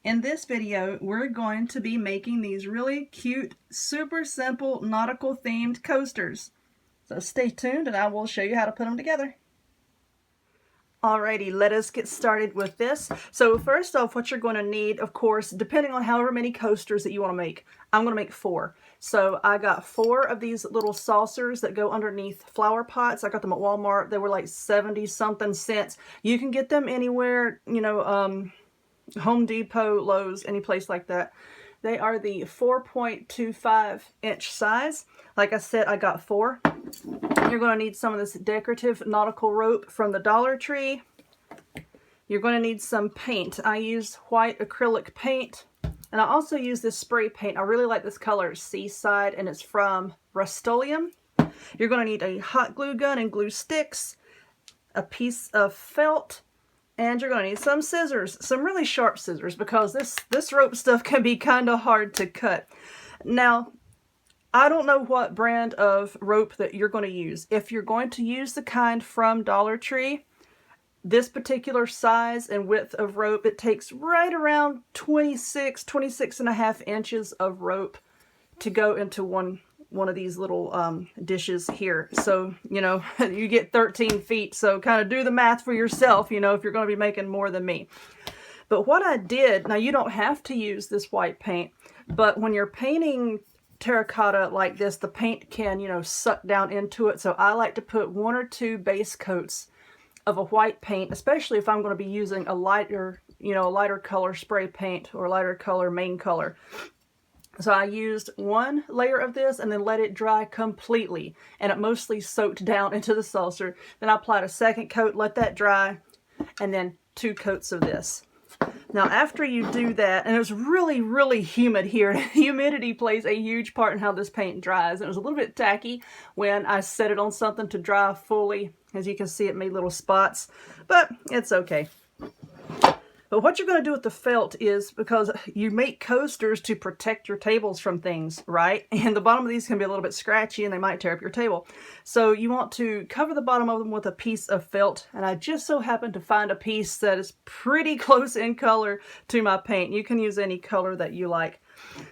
In this video, we're going to be making these really cute, super simple nautical themed coasters. So stay tuned and I will show you how to put them together. Alrighty, let us get started with this. So first off, what you're going to need, of course, depending on however many coasters that you want to make, I'm going to make 4. So I got 4 of these little saucers that go underneath flower pots. I got them at Walmart. They were like 70 something cents. You can get them anywhere, Home Depot, Lowe's, any place like that. They are the 4.25 inch size. Like I said, I got 4. You're going to need some of this decorative nautical rope from the Dollar Tree. You're going to need some paint. I used white acrylic paint, and I also use this spray paint. I really like this color, Seaside, and it's from Rust-Oleum. You're going to need a hot glue gun and glue sticks, a piece of felt, and you're going to need some scissors, some really sharp scissors, because this rope stuff can be kind of hard to cut. Now, I don't know what brand of rope that you're going to use. If you're going to use the kind from Dollar Tree, this particular size and width of rope, it takes right around 26 and a half inches of rope to go into one of these little dishes here. So, you get 13 feet. So kind of do the math for yourself, if you're going to be making more than me. But what I did, now you don't have to use this white paint, but when you're painting terracotta like this, the paint can, suck down into it. So I like to put 1 or 2 base coats of a white paint, especially if I'm going to be using a lighter color spray paint or lighter color main color. So I used 1 layer of this and then let it dry completely, and it mostly soaked down into the saucer. Then I applied a second coat, let that dry, and then 2 coats of this. Now after you do that, and it was really, really humid here, humidity plays a huge part in how this paint dries. It was a little bit tacky when I set it on something to dry fully. As you can see, it made little spots, but it's okay. But what you're going to do with the felt is, because you make coasters to protect your tables from things, right? And the bottom of these can be a little bit scratchy and they might tear up your table. So you want to cover the bottom of them with a piece of felt. And I just so happened to find a piece that is pretty close in color to my paint. You can use any color that you like.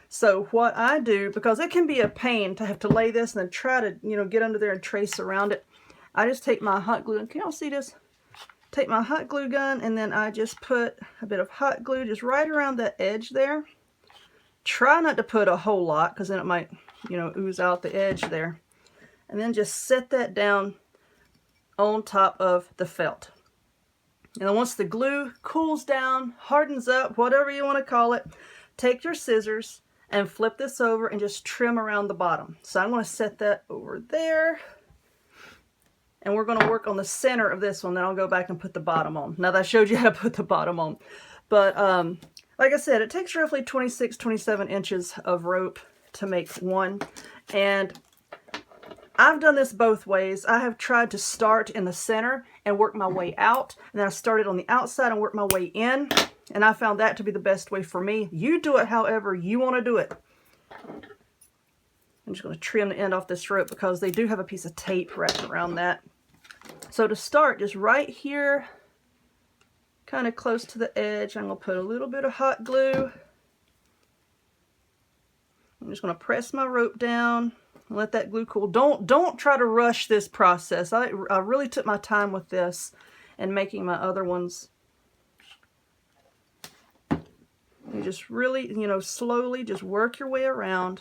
So what I do, because it can be a pain to have to lay this and then try to, get under there and trace around it, I just take my hot glue, and can y'all see this? Take my hot glue gun, and then I just put a bit of hot glue just right around that edge there. Try not to put a whole lot, because then it might, ooze out the edge there. And then just set that down on top of the felt. And then once the glue cools down, hardens up, whatever you want to call it, take your scissors and flip this over and just trim around the bottom. So I'm going to set that over there. And we're going to work on the center of this one, then I'll go back and put the bottom on. Now that I showed you how to put the bottom on. But like I said, it takes roughly 27 inches of rope to make one. And I've done this both ways. I have tried to start in the center and work my way out. And then I started on the outside and worked my way in. And I found that to be the best way for me. You do it however you want to do it. I'm just going to trim the end off this rope because they do have a piece of tape wrapped around that. So to start, just right here, kind of close to the edge, I'm going to put a little bit of hot glue. I'm just going to press my rope down and let that glue cool. Don't try to rush this process. I really took my time with this and making my other ones. You just really, slowly just work your way around.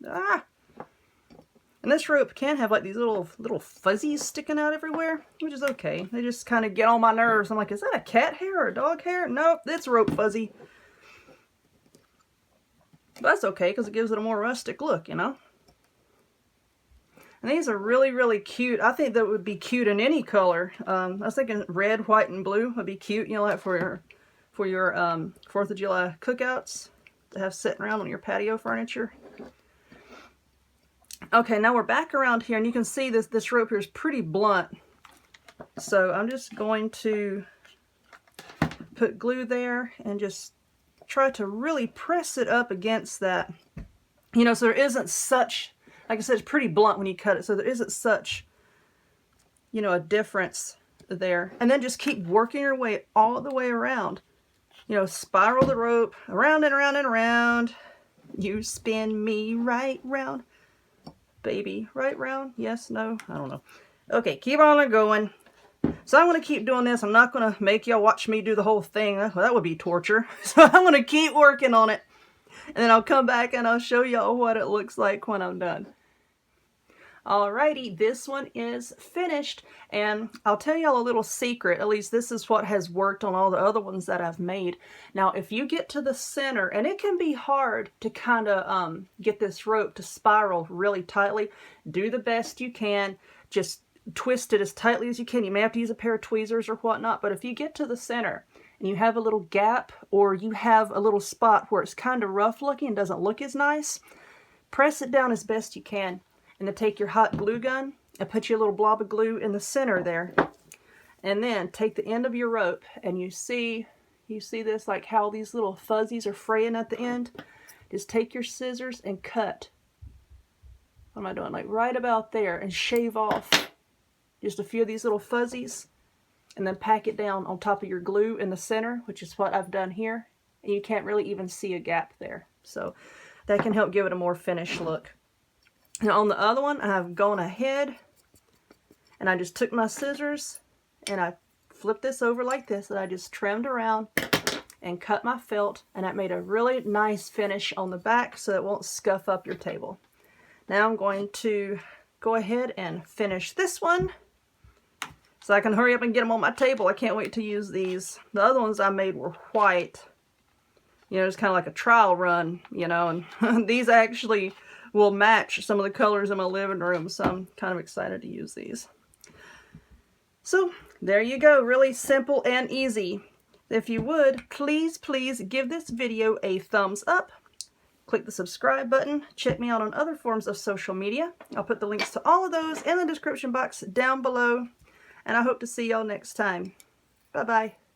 And this rope can have like these little fuzzies sticking out everywhere, which is okay. They just kind of get on my nerves. I'm like, is that a cat hair or a dog hair? Nope, it's rope fuzzy. But that's okay because it gives it a more rustic look, And these are really, really cute. I think that would be cute in any color. I was thinking red, white, and blue would be cute, like for your 4th of July cookouts to have sitting around on your patio furniture. Okay, now we're back around here, and you can see this rope here is pretty blunt. So I'm just going to put glue there and just try to really press it up against that. So there isn't such, like I said, it's pretty blunt when you cut it, so there isn't such, a difference there. And then just keep working your way all the way around. You know, spiral the rope around and around and around. You spin me right round. Baby, right round? Yes, no, I don't know. Okay, keep on going. So I'm going to keep doing this. I'm not going to make y'all watch me do the whole thing. Well, that would be torture. So I'm going to keep working on it. And then I'll come back and I'll show y'all what it looks like when I'm done. Alrighty, this one is finished, and I'll tell y'all a little secret. At least this is what has worked on all the other ones that I've made. Now, if you get to the center, and it can be hard to kind of get this rope to spiral really tightly, do the best you can. Just twist it as tightly as you can. You may have to use a pair of tweezers or whatnot, but if you get to the center and you have a little gap, or you have a little spot where it's kind of rough looking and doesn't look as nice, press it down as best you can. And then take your hot glue gun and put your little blob of glue in the center there. And then take the end of your rope, and you see this, like how these little fuzzies are fraying at the end? Just take your scissors and cut. What am I doing? Like right about there, and shave off just a few of these little fuzzies. And then pack it down on top of your glue in the center, which is what I've done here. And you can't really even see a gap there. So that can help give it a more finished look. Now on the other one, I've gone ahead and I just took my scissors and I flipped this over like this, and I just trimmed around and cut my felt, and that made a really nice finish on the back so it won't scuff up your table. Now I'm going to go ahead and finish this one so I can hurry up and get them on my table. I can't wait to use these. The other ones I made were white. You know, it's kind of like a trial run, you know, and these actually will match some of the colors in my living room, so I'm kind of excited to use these. So there you go, really simple and easy. If you would, please give this video a thumbs up. Click the subscribe button. Check me out on other forms of social media. I'll put the links to all of those in the description box down below. And I hope to see y'all next time. Bye-bye.